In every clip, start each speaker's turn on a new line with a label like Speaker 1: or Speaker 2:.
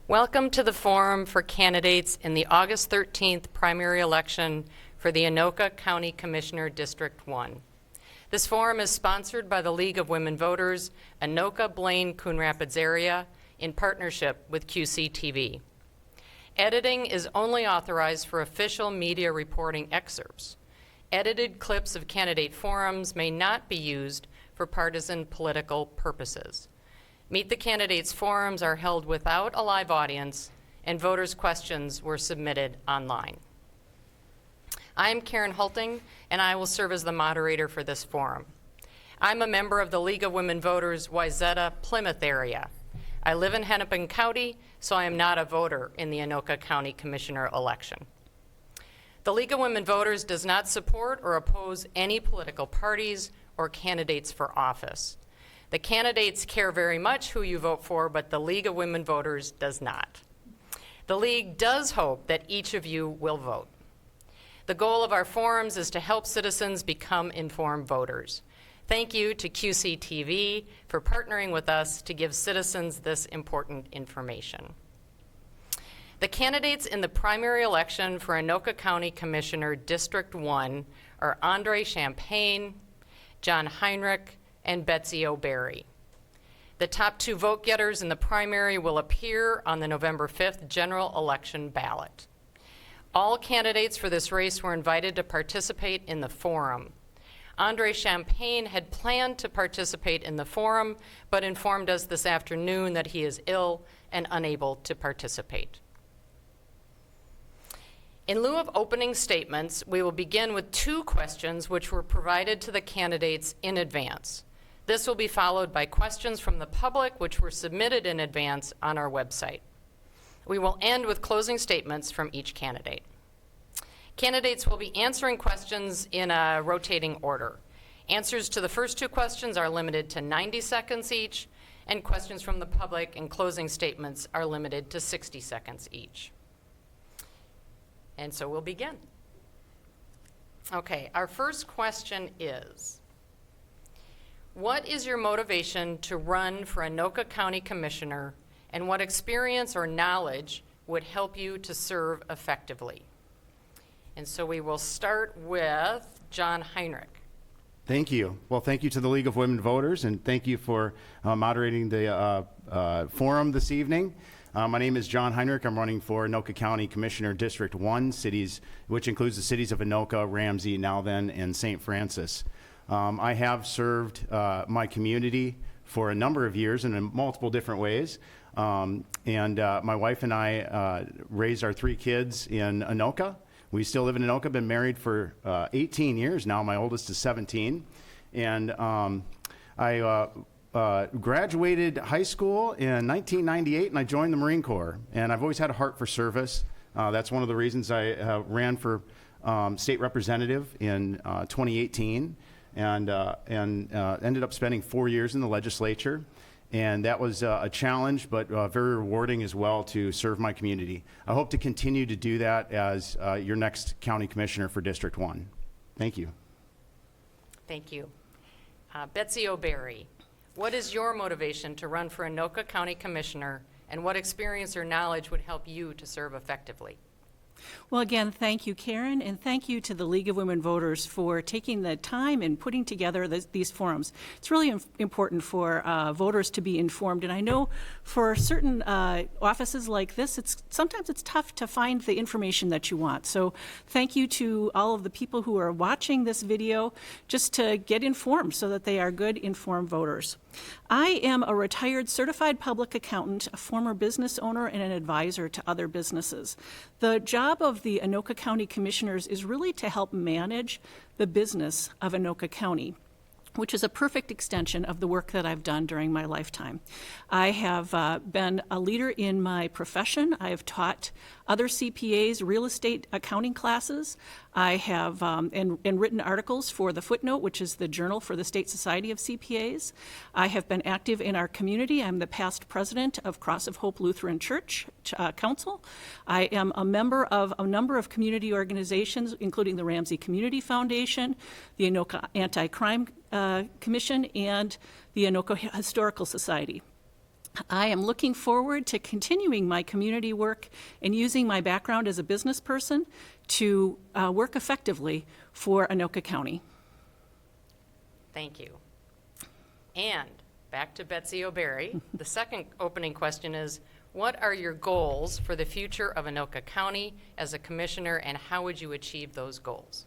Speaker 1: Welcome to the forum for candidates in the August 13th primary election for the Anoka County Commissioner District 1. This forum is sponsored by the League of Women Voters, Anoka, Blaine, Coon Rapids area, in partnership with QCTV. Editing is only authorized for official media reporting excerpts. Edited clips of candidate forums may not be used for partisan political purposes. Meet the Candidates forums are held without a live audience, and voters' questions were submitted online. I'm Karen Hulting, and I will serve as the moderator for this forum. I'm a member of the League of Women Voters Wayzata Plymouth area. I live in Hennepin County, so I am not a voter in the Anoka County Commissioner election. The League of Women Voters does not support or oppose any political parties or candidates for office. The candidates care very much who you vote for, but the League of Women Voters does not. The League does hope that each of you will vote. The goal of our forums is to help citizens become informed voters. Thank you to QCTV for partnering with us to give citizens this important information. The candidates in the primary election for Anoka County Commissioner District 1 are Andre Champagne, John Heinrich, and Betsy O'Berry. The top two vote getters in the primary will appear on the November 5th general election ballot. All candidates for this race were invited to participate in the forum. Andre Champagne had planned to participate in the forum, but informed us this afternoon that he is ill and unable to participate. In lieu of opening statements, we will begin with two questions which were provided to the candidates in advance. This will be followed by questions from the public which were submitted in advance on our website. We will end with closing statements from each candidate. Candidates will be answering questions in a rotating order. Answers to the first two questions are limited to 90 seconds each, and questions from the public and closing statements are limited to 60 seconds each. And so we'll begin. Okay, our first question is, what is your motivation to run for Anoka County Commissioner, and what experience or knowledge would help you to serve effectively? And so we will start with John Heinrich.
Speaker 2: Thank you. Well, thank you to the League of Women Voters, and thank you for moderating the forum this evening. My name is John Heinrich. I'm running for Anoka County Commissioner District 1, which includes the cities of Anoka, Ramsey, now then, and St. Francis. I have served my community for a number of years in multiple different ways. My wife and I raised our three kids in Anoka. We still live in Anoka, been married for 18 years now. My oldest is 17. And I graduated high school in 1998, and I joined the Marine Corps. And I've always had a heart for service. That's one of the reasons I ran for state representative in 2018. And ended up spending 4 years in the legislature. And that was a challenge, but very rewarding as well to serve my community. I hope to continue to do that as your next county commissioner for District 1. Thank you.
Speaker 1: Thank you. Betsy O'Berry, what is your motivation to run for Anoka County Commissioner, and what experience or knowledge would help you to serve effectively?
Speaker 3: Well, again, thank you, Karen, and thank you to the League of Women Voters for taking the time and putting together these forums. It's really important for voters to be informed, and I know for certain offices like this, sometimes it's tough to find the information that you want. So thank you to all of the people who are watching this video just to get informed so that they are good, informed voters. I am a retired certified public accountant, a former business owner, and an advisor to other businesses. The job of the Anoka County Commissioners is really to help manage the business of Anoka County, which is a perfect extension of the work that I've done during my lifetime. I have been a leader in my profession. I have taught other CPAs real estate accounting classes. I have and written articles for The Footnote, which is the journal for the State Society of CPAs. I have been active in our community. I'm the past president of Cross of Hope Lutheran Church Council. I am a member of a number of community organizations, including the Ramsey Community Foundation, the Anoka Anti-Crime Commission, and the Anoka Historical Society. I am looking forward to continuing my community work and using my background as a business person to work effectively for Anoka County.
Speaker 1: Thank you. And back to Betsy O'Berry. The second opening question is, what are your goals for the future of Anoka County as a commissioner, and how would you achieve those goals?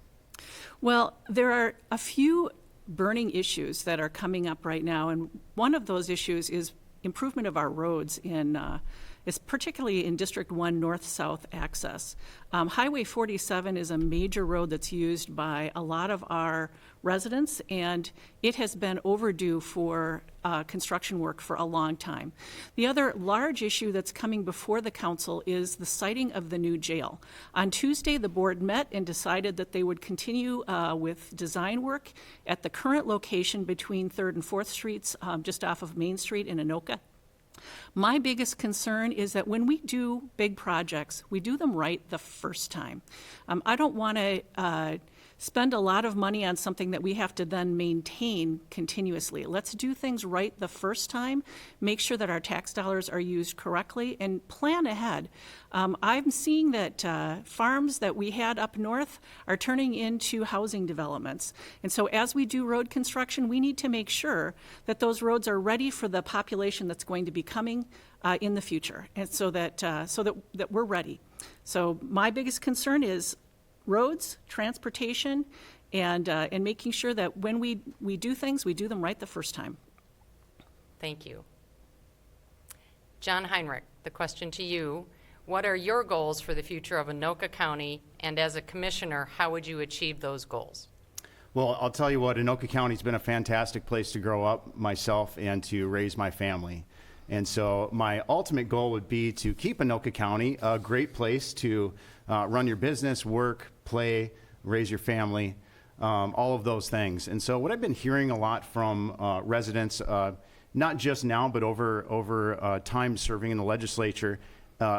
Speaker 3: Well, there are a few burning issues that are coming up right now, and one of those issues is improvement of our roads is particularly in District 1 north-south access. Highway 47 is a major road that's used by a lot of our residents, and it has been overdue for construction work for a long time. The other large issue that's coming before the council is the siting of the new jail. On Tuesday, the board met and decided that they would continue with design work at the current location between 3rd and 4th Streets, just off of Main Street in Anoka. My biggest concern is that when we do big projects, we do them right the first time. I don't want to spend a lot of money on something that we have to then maintain continuously. Let's do things right the first time, make sure that our tax dollars are used correctly, and plan ahead. I'm seeing that farms that we had up north are turning into housing developments. And so as we do road construction, we need to make sure that those roads are ready for the population that's going to be coming in the future, and so that we're ready. So my biggest concern is roads, transportation, and making sure that when we do things, we do them right the first time.
Speaker 1: Thank you. John Heinrich, the question to you. What are your goals for the future of Anoka County, and as a commissioner, how would you achieve those goals?
Speaker 2: Well, I'll tell you what, Anoka County's been a fantastic place to grow up myself and to raise my family. And so my ultimate goal would be to keep Anoka County a great place to run your business, work, play, raise your family, all of those things. And so what I've been hearing a lot from residents, not just now, but over time serving in the legislature,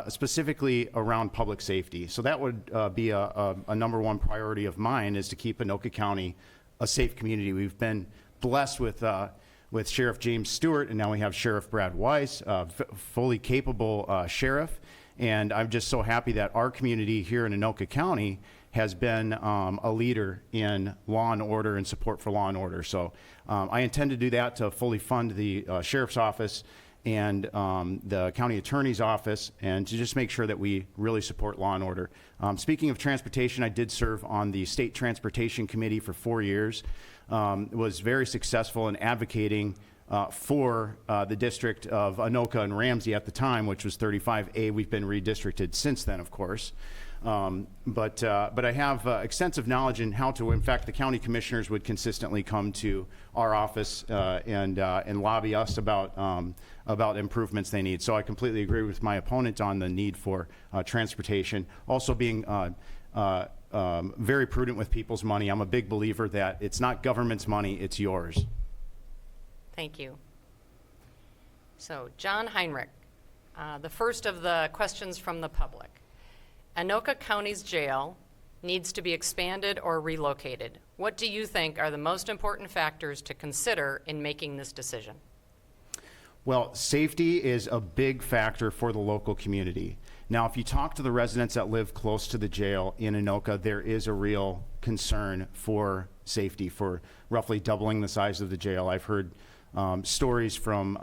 Speaker 2: specifically around public safety. So that would be a number one priority of mine, is to keep Anoka County a safe community. We've been blessed with Sheriff James Stewart, and now we have Sheriff Brad Weiss, fully capable sheriff. And I'm just so happy that our community here in Anoka County has been a leader in law and order and support for law and order. So I intend to do that, to fully fund the sheriff's office and the county attorney's office, and to just make sure that we really support law and order. Speaking of transportation, I did serve on the State Transportation Committee for 4 years. Was very successful in advocating for the district of Anoka and Ramsey at the time, which was 35A. We've been redistricted since then, of course. But I have extensive knowledge in how to, in fact, the county commissioners would consistently come to our office and lobby us about improvements they need. So I completely agree with my opponent on the need for transportation. Also being very prudent with people's money. I'm a big believer that it's not government's money, it's yours.
Speaker 1: Thank you. So, John Heinrich, the first of the questions from the public. Anoka County's jail needs to be expanded or relocated. What do you think are the most important factors to consider in making this decision?
Speaker 2: Well, safety is a big factor for the local community. Now, if you talk to the residents that live close to the jail in Anoka, there is a real concern for safety, for roughly doubling the size of the jail. I've heard stories from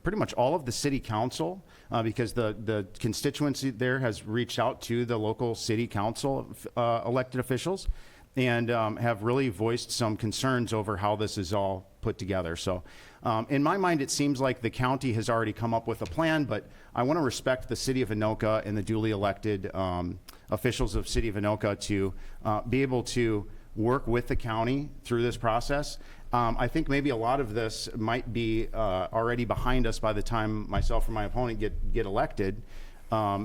Speaker 2: pretty much all of the city council, because the constituency there has reached out to the local city council elected officials, and have really voiced some concerns over how this is all put together. So in my mind, it seems like the county has already come up with a plan, but I want to respect the city of Anoka and the duly elected officials of city of Anoka to be able to work with the county through this process. I think maybe a lot of this might be already behind us by the time myself and my opponent get elected,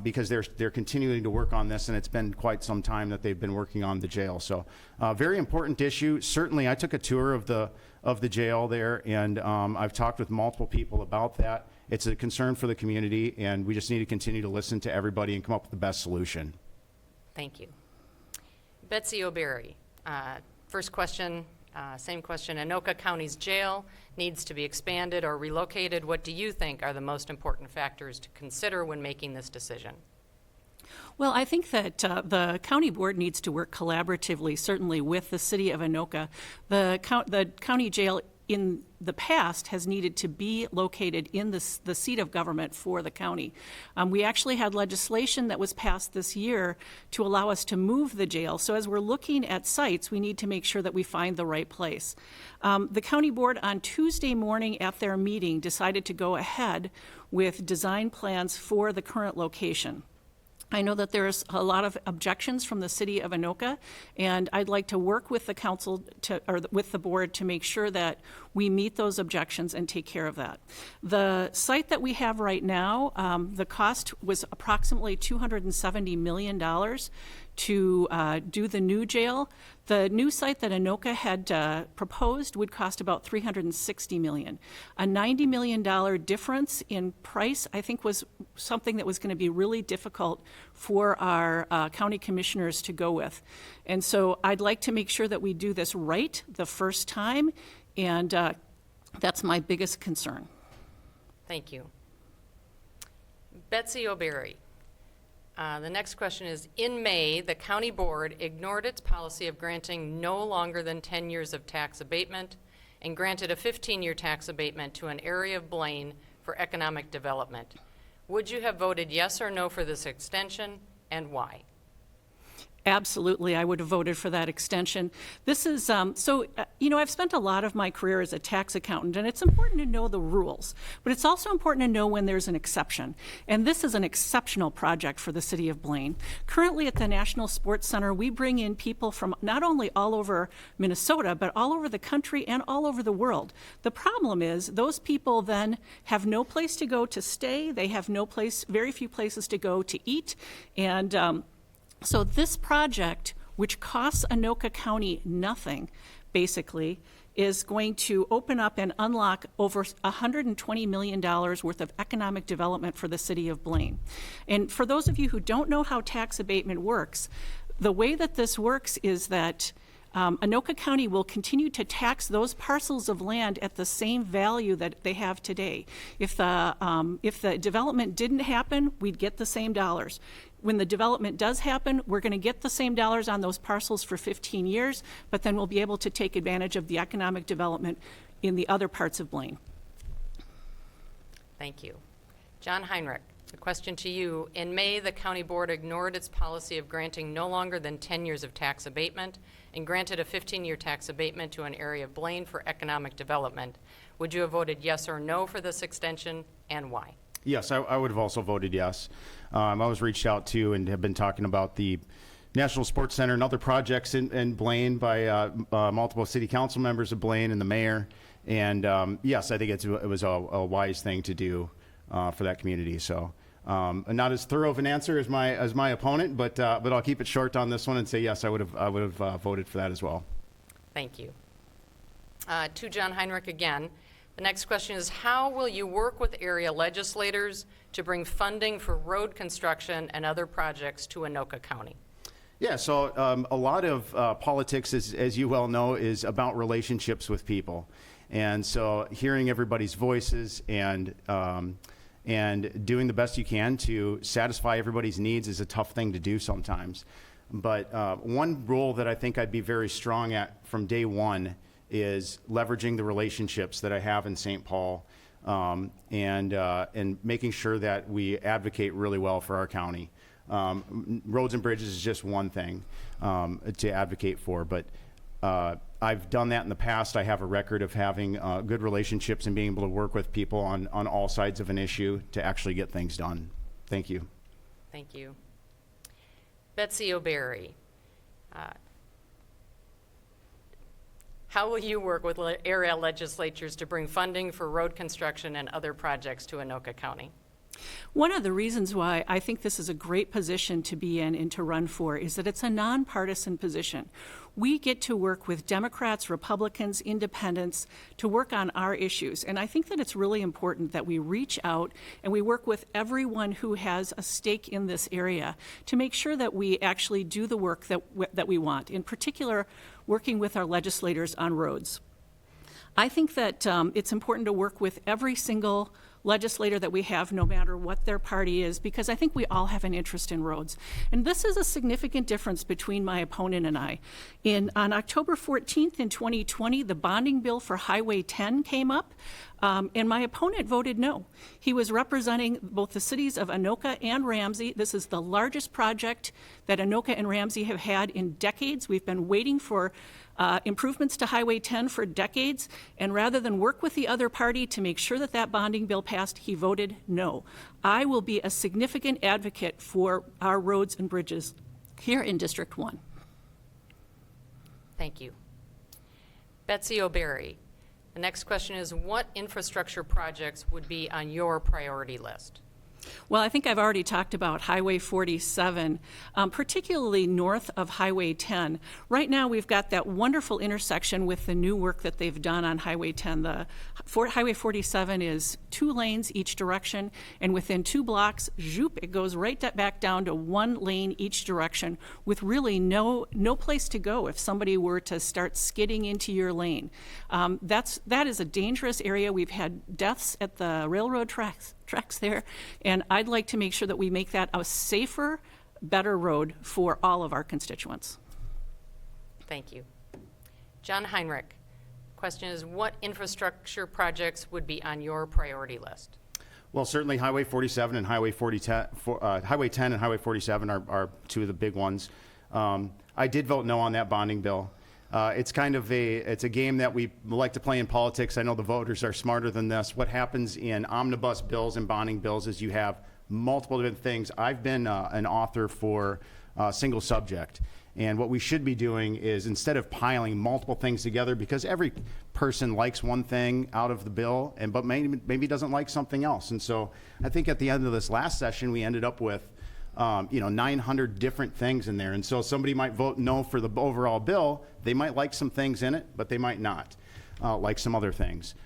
Speaker 2: because they're continuing to work on this, and it's been quite some time that they've been working on the jail. So very important issue. Certainly, I took a tour of the jail there, and I've talked with multiple people about that. It's a concern for the community, and we just need to continue to listen to everybody and come up with the best solution.
Speaker 1: Thank you. Betsy O'Berry, first question Same question. Anoka County's jail needs to be expanded or relocated. What do you think are the most important factors to consider when making this decision?
Speaker 3: Well, I think that the county board needs to work collaboratively, certainly with the city of Anoka. The county jail in the past has needed to be located in the seat of government for the county. We actually had legislation that was passed this year to allow us to move the jail. So as we're looking at sites, we need to make sure that we find the right place. The county board on Tuesday morning at their meeting decided to go ahead with design plans for the current location. I know that there's a lot of objections from the city of Anoka, and I'd like to work with the council or with the board to make sure that we meet those objections and take care of that. The site that we have right now, the cost was approximately $270 million to do the new jail. The new site that Anoka had proposed would cost about $360 million. A $90 million difference in price, I think, was something that was going to be really difficult for our county commissioners to go with. And so I'd like to make sure that we do this right the first time, and that's my biggest concern.
Speaker 1: Thank you. Betsy O'Berry. The next question is, in May, the county board ignored its policy of granting no longer than 10 years of tax abatement and granted a 15-year tax abatement to an area of Blaine for economic development. Would you have voted yes or no for this extension, and why?
Speaker 3: Absolutely, I would have voted for that extension. This is, I've spent a lot of my career as a tax accountant, and it's important to know the rules, but it's also important to know when there's an exception. And this is an exceptional project for the city of Blaine. Currently at the National Sports Center, we bring in people from not only all over Minnesota, but all over the country and all over the world. The problem is those people then have no place to go to stay. They have very few places to go to eat. And so this project, which costs Anoka County nothing, basically, is going to open up and unlock over $120 million worth of economic development for the city of Blaine. And for those of you who don't know how tax abatement works, the way that this works is that Anoka County will continue to tax those parcels of land at the same value that they have today. If the development didn't happen, we'd get the same dollars. When the development does happen, we're going to get the same dollars on those parcels for 15 years, but then we'll be able to take advantage of the economic development in the other parts of Blaine.
Speaker 1: Thank you. John Heinrich, a question to you. In May, the county board ignored its policy of granting no longer than 10 years of tax abatement and granted a 15-year tax abatement to an area of Blaine for economic development. Would you have voted yes or no for this extension, and why?
Speaker 2: Yes, I would have also voted yes. I was reached out to and have been talking about the National Sports Center and other projects in Blaine by multiple city council members of Blaine and the mayor. And yes, I think it was a wise thing to do for that community. So not as thorough of an answer as my opponent, but I'll keep it short on this one and say yes, I would have voted for that as well.
Speaker 1: Thank you. To John Heinrich again. The next question is, how will you work with area legislators to bring funding for road construction and other projects to Anoka County?
Speaker 2: Yeah, so a lot of politics, as you well know, is about relationships with people. And so hearing everybody's voices and doing the best you can to satisfy everybody's needs is a tough thing to do sometimes. But one rule that I think I'd be very strong at from day one is leveraging the relationships that I have in St. Paul and making sure that we advocate really well for our county. Roads and bridges is just one thing to advocate for, but I've done that in the past. I have a record of having good relationships and being able to work with people on all sides of an issue to actually get things done. Thank you.
Speaker 1: Thank you. Betsy O'Berry. How will you work with area legislatures to bring funding for road construction and other projects to Anoka County?
Speaker 3: One of the reasons why I think this is a great position to be in and to run for is that it's a nonpartisan position. We get to work with Democrats, Republicans, independents to work on our issues. And I think that it's really important that we reach out and we work with everyone who has a stake in this area to make sure that we actually do the work that we want, in particular, working with our legislators on roads. I think that it's important to work with every single legislator that we have, no matter what their party is, because I think we all have an interest in roads. And this is a significant difference between my opponent and I. On October 14th in 2020, the bonding bill for Highway 10 came up, and my opponent voted no. He was representing both the cities of Anoka and Ramsey. This is the largest project that Anoka and Ramsey have had in decades. We've been waiting for improvements to Highway 10 for decades, and rather than work with the other party to make sure that that bonding bill passed, he voted no. I will be a significant advocate for our roads and bridges here in District 1.
Speaker 1: Thank you. Betsy O'Berry, the next question is, what infrastructure projects would be on your priority list?
Speaker 3: Well, I think I've already talked about Highway 47, particularly north of Highway 10. Right now, we've got that wonderful intersection with the new work that they've done on Highway 10. Highway 47 is 2 lanes each direction, and within 2 blocks, zoop, it goes right back down to 1 lane each direction with really no place to go if somebody were to start skidding into your lane. That is a dangerous area. We've had deaths at the railroad tracks there, and I'd like to make sure that we make that a safer, better road for all of our constituents.
Speaker 1: Thank you. John Heinrich, question is, what infrastructure projects would be on your priority list?
Speaker 2: Well, certainly Highway 47 and Highway 10 and Highway 47 are 2 of the big ones. I did vote no on that bonding bill. It's kind of a game that we like to play in politics. I know the voters are smarter than this. What happens in omnibus bills and bonding bills is you have multiple different things. I've been an author for single subject. And what we should be doing is, instead of piling multiple things together, because every person likes one thing out of the bill, but maybe doesn't like something else. And so I think at the end of this last session, we ended up with 900 different things in there. And so somebody might vote no for the overall bill. They might like some things in it, but they might not like some other things.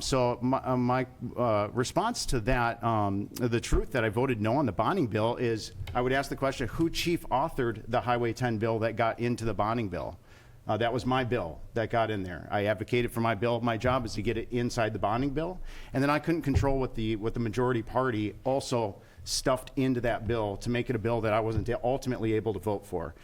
Speaker 2: So my response to that, the truth that I voted no on the bonding bill is, I would ask the question, who chief authored the Highway 10 bill that got into the bonding bill? That was my bill that got in there. I advocated for my bill. My job is to get it inside the bonding bill. And then I couldn't control what the majority party also stuffed into that bill to make it a bill that I wasn't ultimately able to vote for.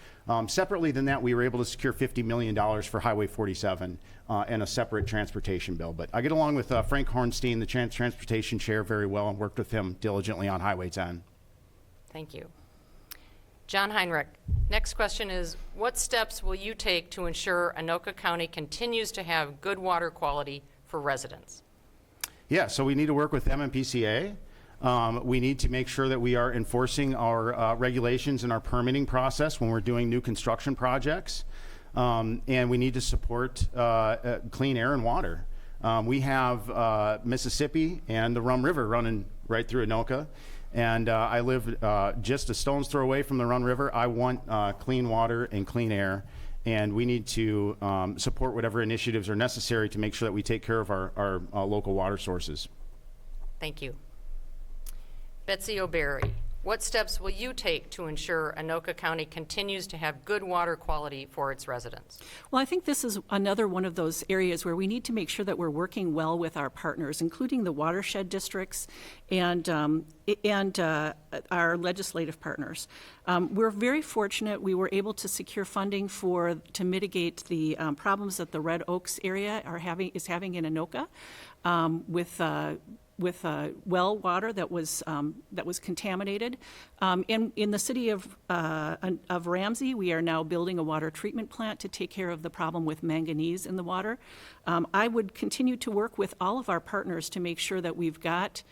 Speaker 2: Separately than that, we were able to secure $50 million for Highway 47 and a separate transportation bill. But I get along with Frank Hornstein, the transportation chair, very well, and worked with him diligently on Highway 10.
Speaker 1: Thank you. John Heinrich, next question is, what steps will you take to ensure Anoka County continues to have good water quality for residents?
Speaker 2: Yeah, so we need to work with MMPCA. We need to make sure that we are enforcing our regulations and our permitting process when we're doing new construction projects. And we need to support clean air and water. We have Mississippi and the Rum River running right through Anoka. And I live just a stone's throw away from the Rum River. I want clean water and clean air. And we need to support whatever initiatives are necessary to make sure that we take care of our local water sources.
Speaker 1: Thank you. Betsy O'Berry, what steps will you take to ensure Anoka County continues to have good water quality for its residents?
Speaker 3: Well, I think this is another one of those areas where we need to make sure that we're working well with our partners, including the watershed districts and our legislative partners. We're very fortunate we were able to secure funding to mitigate the problems that the Red Oaks area is having in Anoka with well water that was contaminated. In the city of Ramsey, we are now building a water treatment plant to take care of the problem with manganese in the water. I would continue to work with all of our partners to make sure that we've got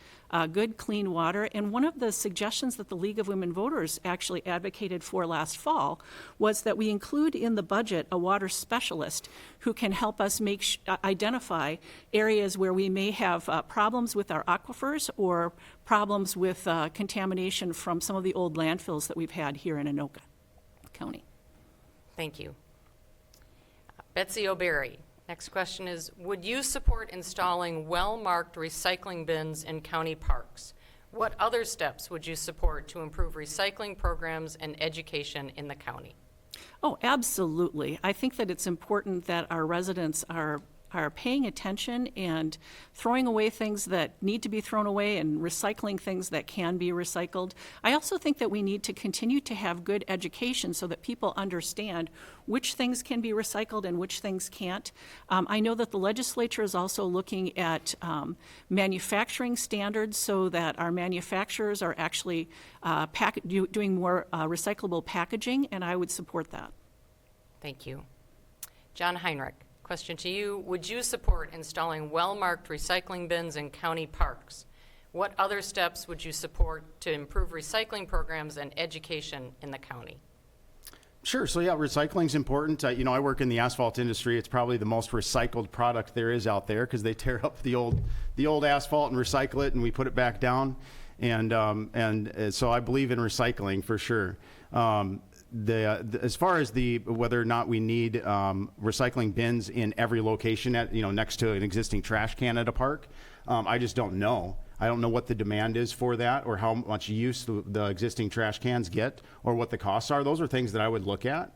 Speaker 3: good, clean water. And one of the suggestions that the League of Women Voters actually advocated for last fall was that we include in the budget a water specialist who can help us identify areas where we may have problems with our aquifers or problems with contamination from some of the old landfills that we've had here in Anoka County.
Speaker 1: Thank you. Betsy O'Berry. Next question is, would you support installing well-marked recycling bins in county parks? What other steps would you support to improve recycling programs and education in the county?
Speaker 3: Oh, absolutely. I think that it's important that our residents are paying attention and throwing away things that need to be thrown away and recycling things that can be recycled. I also think that we need to continue to have good education so that people understand which things can be recycled and which things can't. I know that the legislature is also looking at manufacturing standards so that our manufacturers are actually doing more recyclable packaging, and I would support that.
Speaker 1: Thank you. John Heinrich. Question to you, would you support installing well-marked recycling bins in county parks? What other steps would you support to improve recycling programs and education in the county?
Speaker 2: Sure. So yeah, recycling's important. I work in the asphalt industry. It's probably the most recycled product there is out there because they tear up the old asphalt and recycle it, and we put it back down. And so I believe in recycling for sure. As far as whether or not we need recycling bins in every location next to an existing trash can at a park, I just don't know. I don't know what the demand is for that or how much use the existing trash cans get or what the costs are. Those are things that I would look at.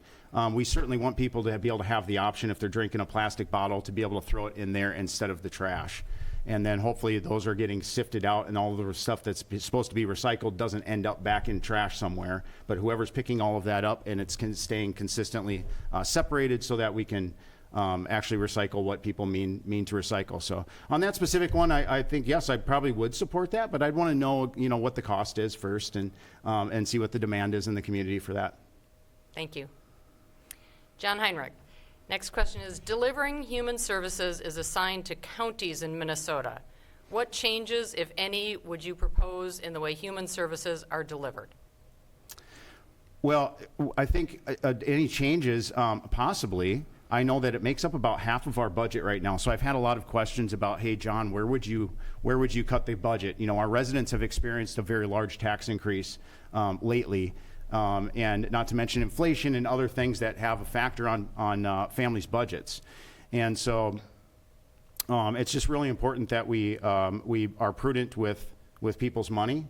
Speaker 2: We certainly want people to be able to have the option if they're drinking a plastic bottle to be able to throw it in there instead of the trash. And then hopefully those are getting sifted out and all the stuff that's supposed to be recycled doesn't end up back in trash somewhere. But whoever's picking all of that up and it's staying consistently separated so that we can actually recycle what people mean to recycle. So on that specific one, I think, yes, I probably would support that, but I'd want to know, what the cost is first and see what the demand is in the community for that.
Speaker 1: Thank you. John Heinrich. Next question is, delivering human services is assigned to counties in Minnesota. What changes, if any, would you propose in the way human services are delivered?
Speaker 2: Well, I think any changes, possibly. I know that it makes up about half of our budget right now. So I've had a lot of questions about, hey, John, where would you cut the budget? Our residents have experienced a very large tax increase lately. And not to mention inflation and other things that have a factor on families' budgets. And so it's just really important that we are prudent with people's money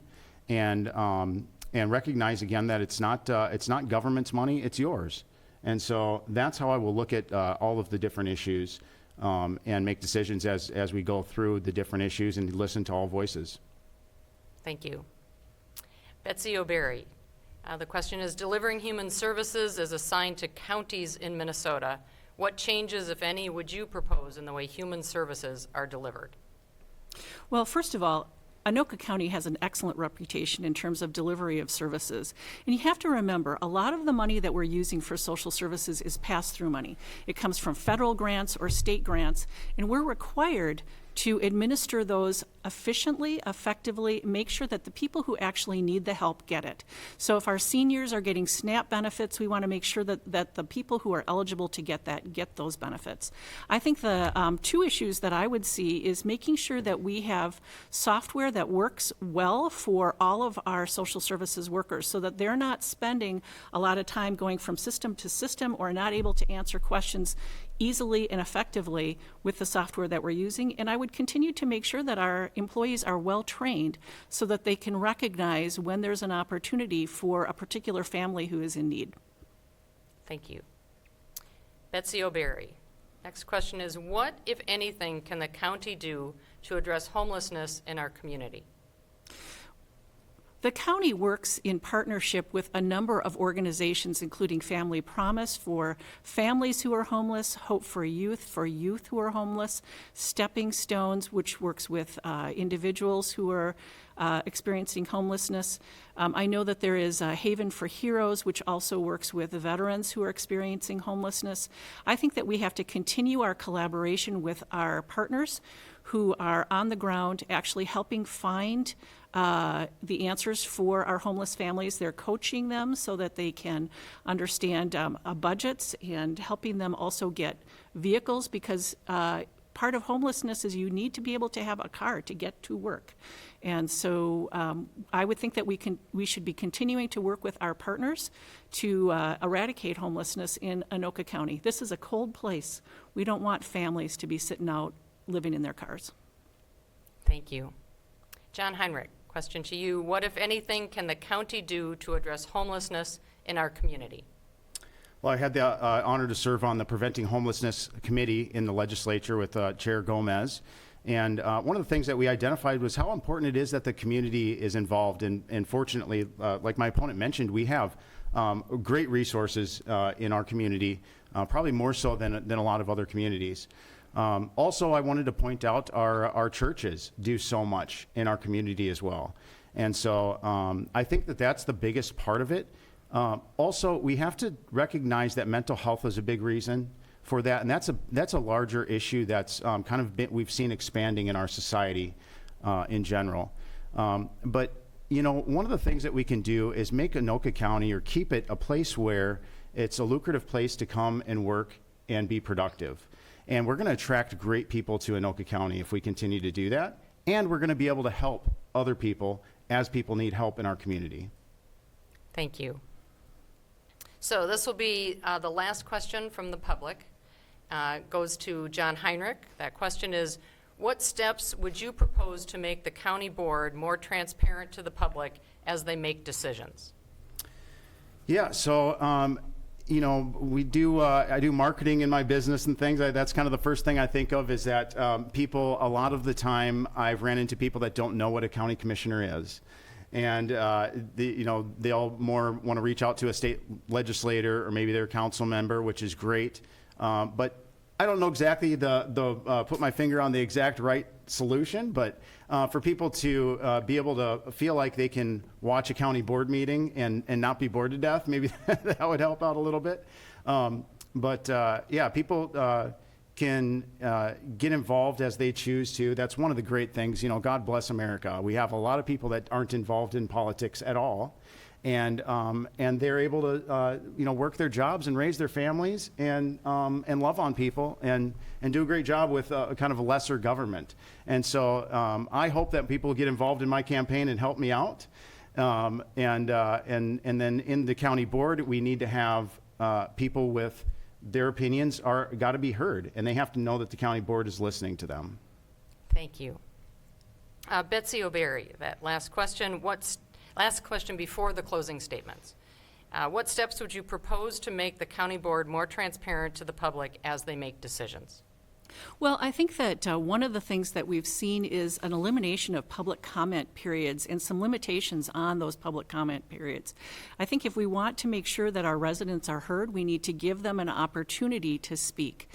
Speaker 2: and recognize again that it's not government's money, it's yours. And so that's how I will look at all of the different issues and make decisions as we go through the different issues and listen to all voices.
Speaker 1: Thank you. Betsy O'Berry. The question is, delivering human services is assigned to counties in Minnesota. What changes, if any, would you propose in the way human services are delivered?
Speaker 3: Well, first of all, Anoka County has an excellent reputation in terms of delivery of services. And you have to remember, a lot of the money that we're using for social services is pass-through money. It comes from federal grants or state grants, and we're required to administer those efficiently, effectively, make sure that the people who actually need the help get it. So if our seniors are getting SNAP benefits, we want to make sure that the people who are eligible to get those benefits. I think the two issues that I would see is making sure that we have software that works well for all of our social services workers so that they're not spending a lot of time going from system to system or not able to answer questions easily and effectively with the software that we're using. And I would continue to make sure that our employees are well trained so that they can recognize when there's an opportunity for a particular family who is in need.
Speaker 1: Thank you. Betsy O'Berry. Next question is, what, if anything, can the county do to address homelessness in our community?
Speaker 3: The county works in partnership with a number of organizations, including Family Promise for families who are homeless, Hope for youth who are homeless, Stepping Stones, which works with individuals who are experiencing homelessness. I know that there is Haven for Heroes, which also works with veterans who are experiencing homelessness. I think that we have to continue our collaboration with our partners who are on the ground actually helping find the answers for our homeless families. They're coaching them so that they can understand budgets and helping them also get vehicles, because part of homelessness is you need to be able to have a car to get to work. And so I would think that we should be continuing to work with our partners to eradicate homelessness in Anoka County. This is a cold place. We don't want families to be sitting out living in their cars.
Speaker 1: Thank you. John Heinrich, question to you. What, if anything, can the county do to address homelessness in our community?
Speaker 2: Well, I had the honor to serve on the Preventing Homelessness Committee in the legislature with Chair Gomez. And one of the things that we identified was how important it is that the community is involved. And fortunately, like my opponent mentioned, we have great resources in our community, probably more so than a lot of other communities. Also, I wanted to point out our churches do so much in our community as well. And so I think that that's the biggest part of it. Also, we have to recognize that mental health is a big reason for that, and that's a larger issue that's we've seen expanding in our society in general. But you know, one of the things that we can do is make Anoka County, or keep it, a place where it's a lucrative place to come and work and be productive. And we're going to attract great people to Anoka County if we continue to do that, and we're going to be able to help other people as people need help in our community.
Speaker 1: Thank you. So this will be the last question from the public. Goes to John Heinrich. That question is, what steps would you propose to make the county board more transparent to the public as they make decisions?
Speaker 2: Yeah, so you know, I do marketing in my business and things. That's kind of the first thing I think of, is that people, a lot of the time, I've ran into people that don't know what a county commissioner is. And you know, they all more want to reach out to a state legislator or maybe their council member, which is great. But I don't know exactly put my finger on the exact right solution, but for people to be able to feel like they can watch a county board meeting and not be bored to death, maybe that would help out a little bit. Yeah, people can get involved as they choose to. That's one of the great things. You know, God bless America. We have a lot of people that aren't involved in politics at all. And they're able to you know, work their jobs and raise their families and love on people and do a great job with kind of a lesser government. And so I hope that people get involved in my campaign and help me out. And then in the county board, we need to have people with their opinions got to be heard, and they have to know that the county board is listening to them.
Speaker 1: Thank you. Betsy O'Berry, that last question. Last question before the closing statements. What steps would you propose to make the county board more transparent to the public as they make decisions?
Speaker 3: Well, I think that one of the things that we've seen is an elimination of public comment periods and some limitations on those public comment periods. I think if we want to make sure that our residents are heard, we need to give them an opportunity to speak.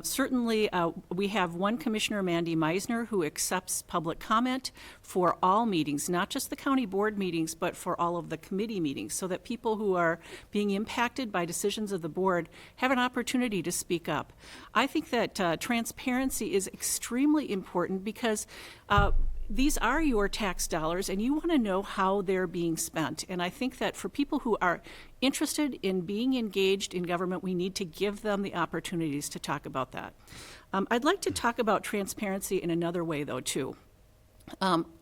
Speaker 3: Certainly, we have one commissioner, Mandy Meisner, who accepts public comment for all meetings, not just the county board meetings, but for all of the committee meetings, so that people who are being impacted by decisions of the board have an opportunity to speak up. I think that transparency is extremely important, because these are your tax dollars and you want to know how they're being spent. And I think that for people who are interested in being engaged in government, we need to give them the opportunities to talk about that. I'd like to talk about transparency in another way, though, too.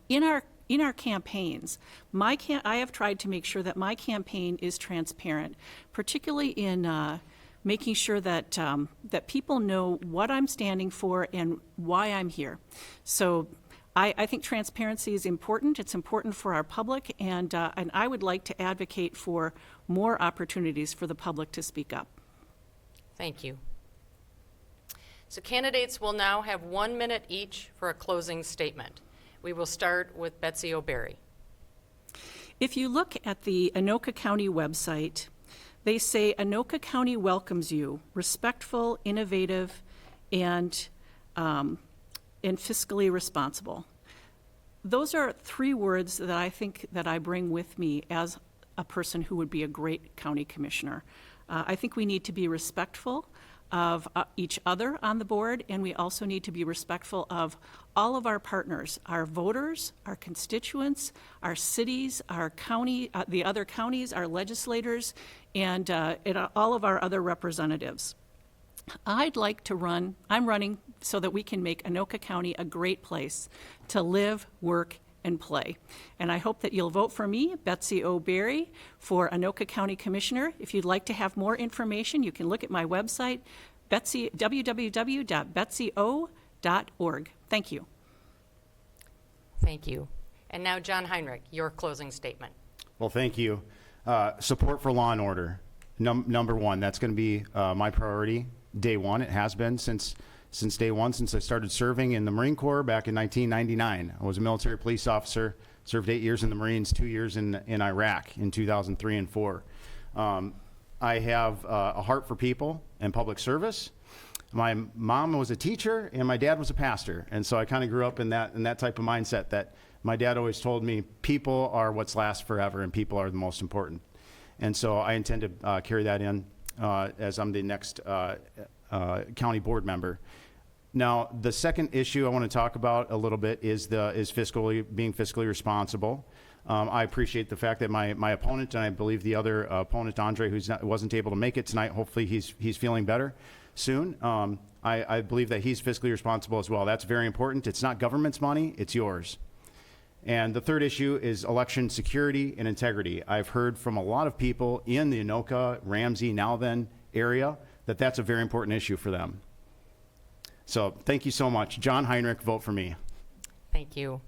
Speaker 3: In our campaigns, I have tried to make sure that my campaign is transparent, particularly in making sure that that people know what I'm standing for and why I'm here. So I think transparency is important. It's important for our public, and I would like to advocate for more opportunities for the public to speak up.
Speaker 1: Thank you. So candidates will now have 1 minute each for a closing statement. We will start with Betsy O'Berry.
Speaker 3: If you look at the Anoka County website, they say Anoka County welcomes you, respectful, innovative, and fiscally responsible. Those are 3 words that I think that I bring with me as a person who would be a great county commissioner. I think we need to be respectful of each other on the board, and we also need to be respectful of all of our partners, our voters, our constituents, our cities, our county, the other counties, our legislators, and all of our other representatives. I'm running so that we can make Anoka County a great place to live, work, and play. And I hope that you'll vote for me, Betsy O. Berry, for Anoka County Commissioner. If you'd like to have more information, you can look at my website, www.betsyo.org. Thank you.
Speaker 1: Thank you. And now, John Heinrich, your closing statement.
Speaker 2: Well, thank you. Support for law and order, number 1. That's going to be my priority day 1. It has been since day 1, since I started serving in the Marine Corps back in 1999. I was a military police officer, served 8 years in the Marines, 2 years in Iraq in 2003 and 4. I have a heart for people and public service. My mom was a teacher and my dad was a pastor, and so I kind of grew up in that type of mindset that my dad always told me people are what's last forever and people are the most important. And so I intend to carry that in as I'm the next county board member. Now, the second issue I want to talk about a little bit is being fiscally responsible. I appreciate the fact that my opponent, and I believe the other opponent, Andre, wasn't able to make it tonight, hopefully he's feeling better soon. I believe that he's fiscally responsible as well. That's very important. It's not government's money, it's yours. And the third issue is election security and integrity. I've heard from a lot of people in the Anoka, Ramsey, now then area that that's a very important issue for them. So thank you so much. John Heinrich, vote for me.
Speaker 1: Thank you.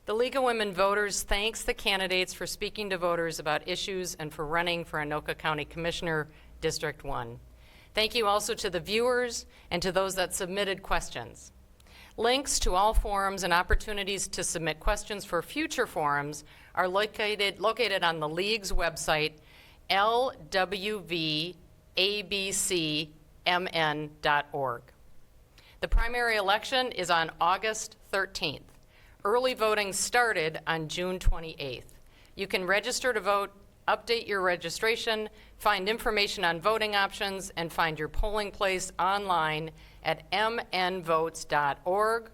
Speaker 1: The League of Women Voters thanks the candidates for speaking to voters about issues and for running for Anoka County Commissioner, District 1. Thank you also to the viewers and to those that submitted questions. Links to all forums and opportunities to submit questions for future forums are located on the League's website, lwvabcmn.org. The primary election is on August 13th. Early voting started on June 28th. You can register to vote, update your registration, find information on voting options, and find your polling place online at mnvotes.org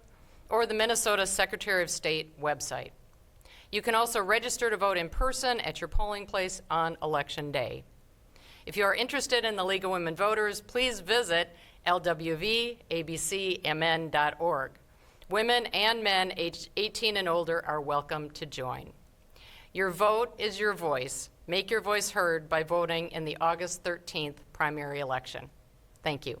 Speaker 1: or the Minnesota Secretary of State website. You can also register to vote in person at your polling place on Election Day. If you are interested in the League of Women Voters, please visit lwvabcmn.org. Women and men aged 18 and older are welcome to join. Your vote is your voice. Make your voice heard by voting in the August 13th primary election. Thank you.